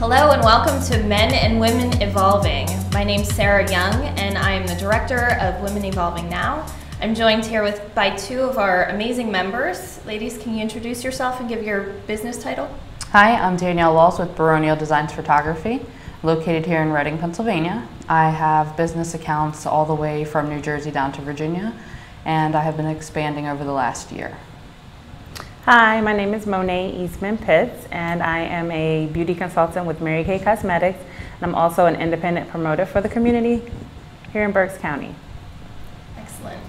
Hello and welcome to Men and Women Evolving. My name's Sarah Young and I am the Director of Women Evolving Now. I'm joined here by two of our amazing members. Ladies, can you introduce yourself and give your business title? Hi, I'm Danielle Walls with Baronial Designs Photography, located here in Reading, Pennsylvania. I have business accounts all the way from New Jersey down to Virginia, and I have been expanding over the last year. Hi, my name is Monae Eastman-Pitts, and I am a beauty consultant with Mary Kay Cosmetics, and I'm also an independent promoter for the community here in Berks County. Excellent.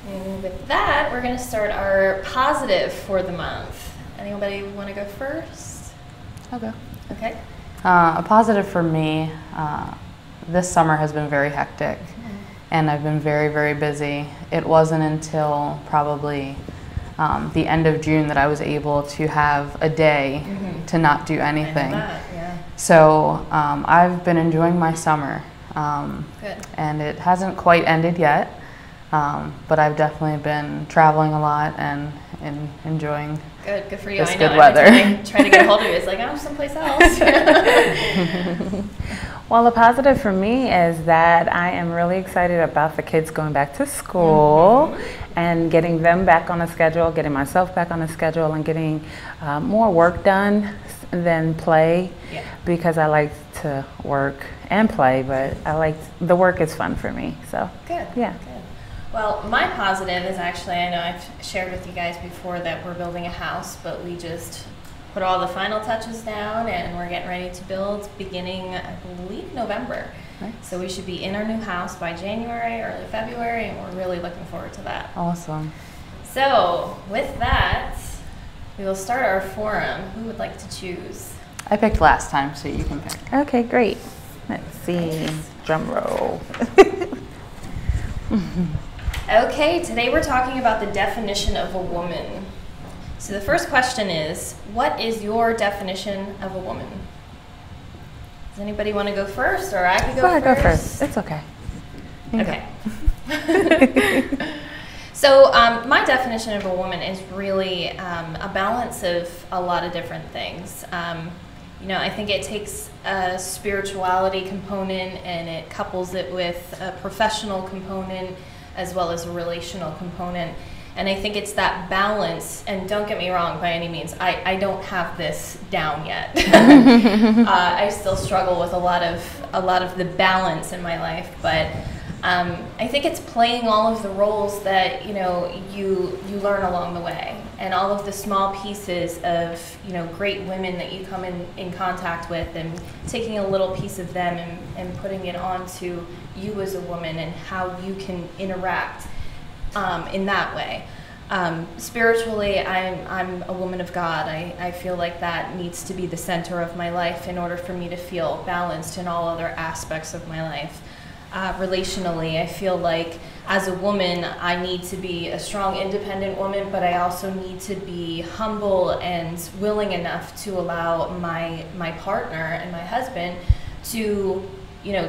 And with that, we're going to start our positive for the month. Anybody want to go first? I'll go. Okay. A positive for me, this summer has been very hectic, and I've been very, very busy. It wasn't until probably the end of June that I was able to have a day to not do anything. Yeah. So I've been enjoying my summer, Good. and it hasn't quite ended yet, but I've definitely been traveling a lot and enjoying Good for you. this I know. good weather. I'm trying to get a hold of you. It's like, I'm someplace else. Well, the positive for me is that I am really excited about the kids going back to school and getting them back on a schedule, getting myself back on a schedule, and getting more work done than play, because I like to work and play, but the work is fun for me. So Good. Yeah. Good. Well, my positive is actually, I know I've shared with you guys before that we're building a house, but we just put all the final touches down and we're getting ready to build beginning, I believe, November. Nice. So we should be in our new house by January, early February, and we're really looking forward to that. Awesome. So with that, we will start our forum. Who would like to choose? I picked last time, so you can pick. Okay, great. Let's see. Drum roll. Okay, today we're talking about the definition of a woman. So the first question is, what is your definition of a woman? Does anybody want to go first, or I could go first? Go first. It's okay. Okay. So my definition of a woman is really a balance of a lot of different things. I think it takes a spirituality component and it couples it with a professional component as well as a relational component. And I think it's that balance, and don't get me wrong by any means, I don't have this down yet. I still struggle with a lot of the balance in my life, but I think it's playing all of the roles that you learn along the way, and all of the small pieces of great women that you come in contact with, and taking a little piece of them and putting it onto you as a woman and how you can interact in that way. Spiritually, I'm a woman of God. I feel like that needs to be the center of my life in order for me to feel balanced in all other aspects of my life. Relationally, I feel like as a woman, I need to be a strong, independent woman, but I also need to be humble and willing enough to allow my partner and my husband to,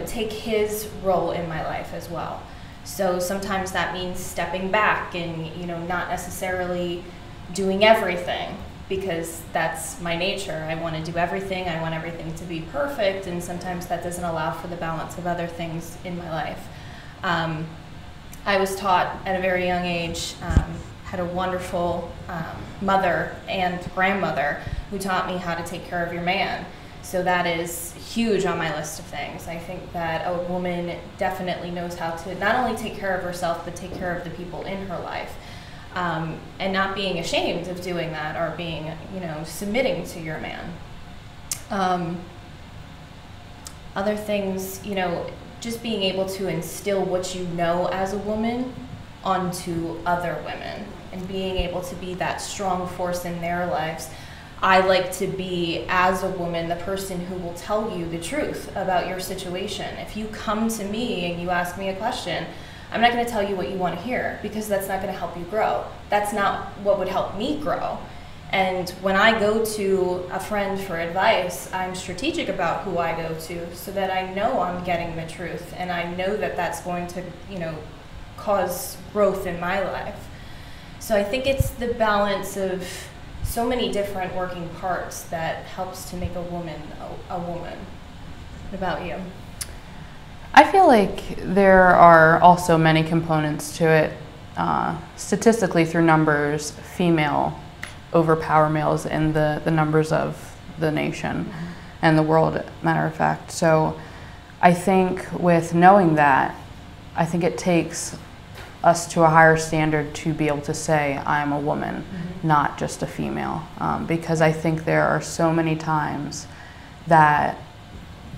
take his role in my life as well. So sometimes that means stepping back and, not necessarily doing everything, because that's my nature. I want to do everything. I want everything to be perfect, and sometimes that doesn't allow for the balance of other things in my life. I was taught at a very young age, had a wonderful mother and grandmother who taught me how to take care of your man. So that is huge on my list of things. I think that a woman definitely knows how to not only take care of herself, but take care of the people in her life. And not being ashamed of doing that, or being, submitting to your man. Other things, just being able to instill what you know as a woman onto other women, and being able to be that strong force in their lives. I like to be, as a woman, the person who will tell you the truth about your situation. If you come to me and you ask me a question, I'm not going to tell you what you want to hear, because that's not going to help you grow. That's not what would help me grow. And when I go to a friend for advice, I'm strategic about who I go to, so that I know I'm getting the truth, and I know that that's going to, cause growth in my life. So I think it's the balance of so many different working parts that helps to make a woman a woman. What about you? I feel like there are also many components to it. Statistically, through numbers, female overpower males in the numbers of the nation and the world, matter of fact. So I think with knowing that, I think it takes us to a higher standard to be able to say I'm a woman, not just a female, because I think there are so many times that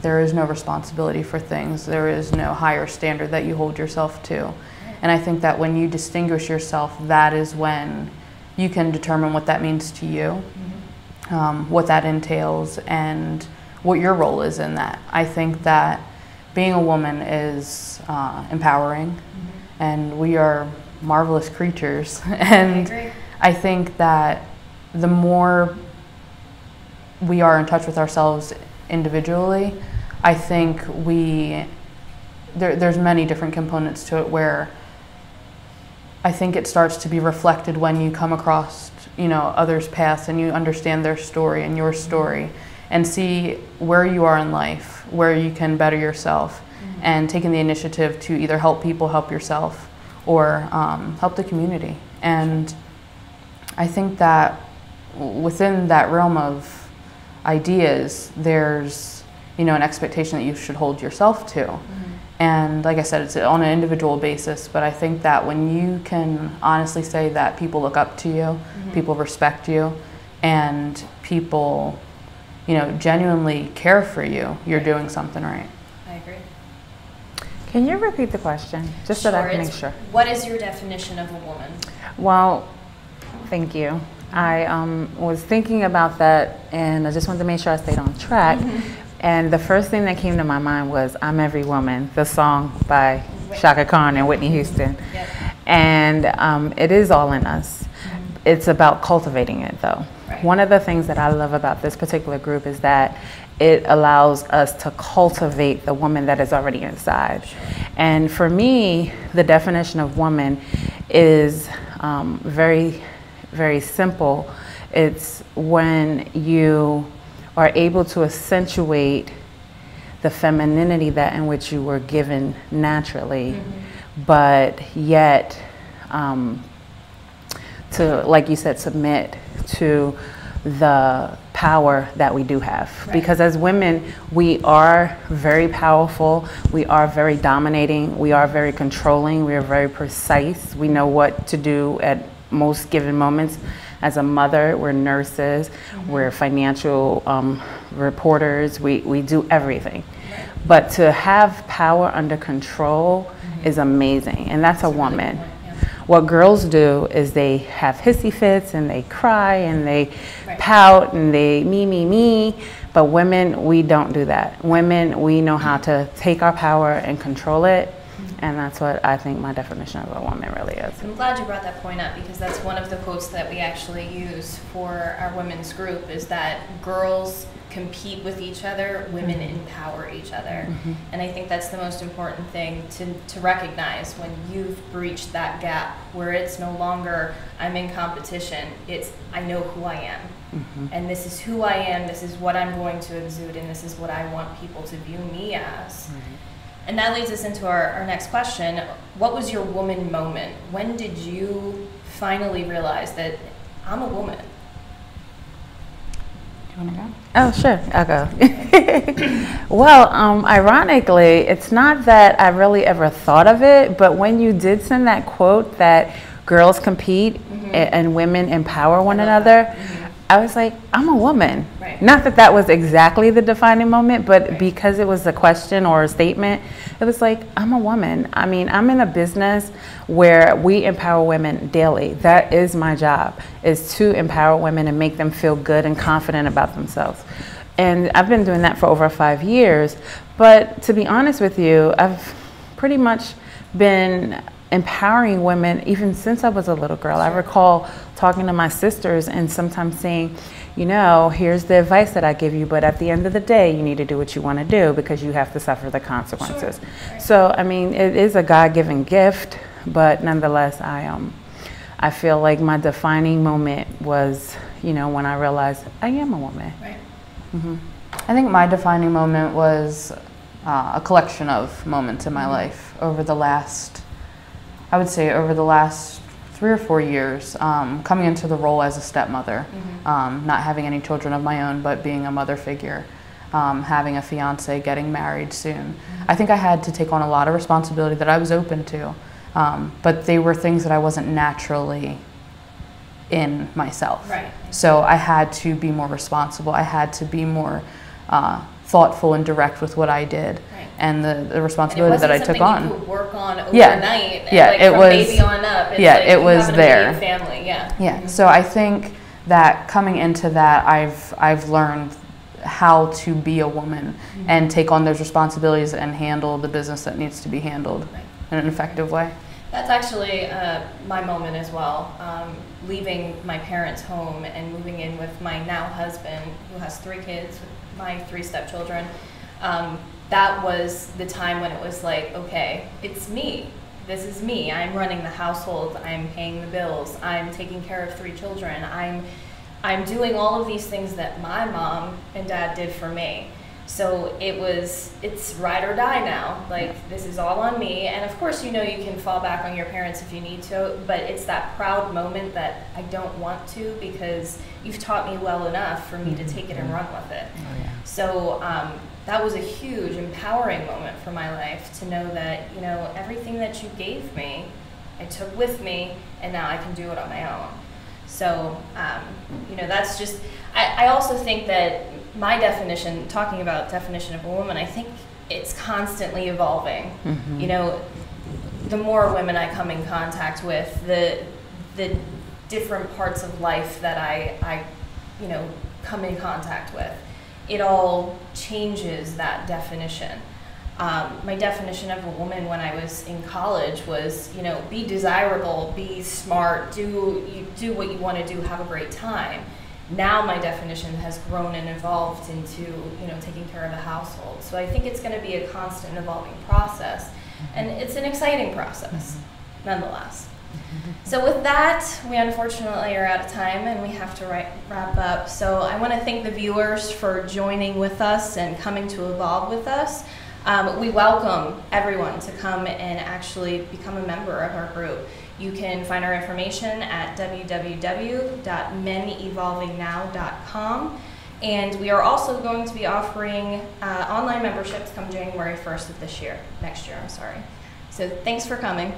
there is no responsibility for things, there is no higher standard that you hold yourself to. And I think that when you distinguish yourself, that is when you can determine what that means to you, what that entails, and what your role is in that. I think that being a woman is empowering, and we are marvelous creatures. And I think that the more we are in touch with ourselves individually, I think there's many different components to it where I think it starts to be reflected when you come across, others' paths and you understand their story and your story and see where you are in life, where you can better yourself, and taking the initiative to either help people, help yourself, or help the community. And I think that within that realm of ideas, there's, an expectation that you should hold yourself to. And like I said, it's on an individual basis, but I think that when you can honestly say that people look up to you, people respect you, and people, genuinely care for you, you're doing something right. I agree. Can you repeat the question, just so that I can make sure? What is your definition of a woman? Well, thank you. I was thinking about that, and I just wanted to make sure I stayed on track. And the first thing that came to my mind was I'm Every Woman, the song by Shaka Khan and Whitney Houston. And it is all in us. It's about cultivating it, though. One of the things that I love about this particular group is that it allows us to cultivate the woman that is already inside. And for me, the definition of woman is very, very simple. It's when you are able to accentuate the femininity that in which you were given naturally, but yet to, like you said, submit to the power that we do have. Because as women, we are very powerful, we are very dominating, we are very controlling, we are very precise, we know what to do at most given moments. As a mother, we're nurses, we're financial reporters, we do everything. But to have power under control is amazing, and that's a woman. What girls do is they have hissy fits and they cry and they pout and they me. But women, we don't do that. Women, we know how to take our power and control it. And that's what I think my definition of a woman really is. I'm glad you brought that point up, because that's one of the quotes that we actually use for our women's group, is that girls compete with each other, women empower each other. And I think that's the most important thing to recognize when you've breached that gap, where it's no longer I'm in competition, it's I know who I am. And this is who I am, this is what I'm going to exude, and this is what I want people to view me as. And that leads us into our next question. What was your woman moment? When did you finally realize that I'm a woman? You want to go? Oh, sure, I'll go. Well, ironically, it's not that I really ever thought of it, but when you did send that quote that girls compete and women empower one another, I was like, I'm a woman. Not that that was exactly the defining moment, but because it was a question or a statement, it was like, I'm a woman. I mean, I'm in a business where we empower women daily. That is my job, is to empower women and make them feel good and confident about themselves. And I've been doing that for over 5 years. But to be honest with you, I've pretty much been empowering women even since I was a little girl. I recall talking to my sisters and sometimes saying, here's the advice that I give you, but at the end of the day, you need to do what you want to do because you have to suffer the consequences. So, I mean, it is a God-given gift, but nonetheless, I feel like my defining moment was, when I realized I am a woman. Right. Mm-hmm. I think my defining moment was a collection of moments in my life over the last 3 or 4 years, coming into the role as a stepmother, not having any children of my own, but being a mother figure, having a fiance, getting married soon. I think I had to take on a lot of responsibility that I was open to, but they were things that I wasn't naturally in myself. Right. So I had to be more responsible. I had to be more thoughtful and direct with what I did, and the responsibility that I took on. You could work on overnight. Yeah, like it from was. Baby on up. It's yeah, like it was there. Family. Yeah. Yeah. So I think that coming into that, I've learned how to be a woman and take on those responsibilities and handle the business that needs to be handled in an effective way. That's actually my moment as well. Leaving my parents' home and moving in with my now husband, who has 3 kids, my 3 stepchildren. That was the time when it was like, okay, it's me. This is me. I'm running the household. I'm paying the bills. I'm taking care of 3 children. I'm doing all of these things that my mom and dad did for me. So it's ride or die now. Like, this is all on me. And of course, you can fall back on your parents if you need to, but it's that proud moment that I don't want to, because you've taught me well enough for me to take it and run with it. Oh, yeah. So that was a huge, empowering moment for my life, to know that, everything that you gave me, I took with me, and now I can do it on my own. So, that's just, I also think that my definition, talking about definition of a woman, I think it's constantly evolving. The more women I come in contact with, the different parts of life that I come in contact with, it all changes that definition. My definition of a woman when I was in college was, be desirable, be smart, do what you want to do, have a great time. Now my definition has grown and evolved into, taking care of a household. So I think it's going to be a constant evolving process, and it's an exciting process, nonetheless. So with that, we unfortunately are out of time, and we have to wrap up. So I want to thank the viewers for joining with us and coming to evolve with us. We welcome everyone to come and actually become a member of our group. You can find our information at www.menevolvingnow.com. And we are also going to be offering online memberships come January 1st of next year. So thanks for coming.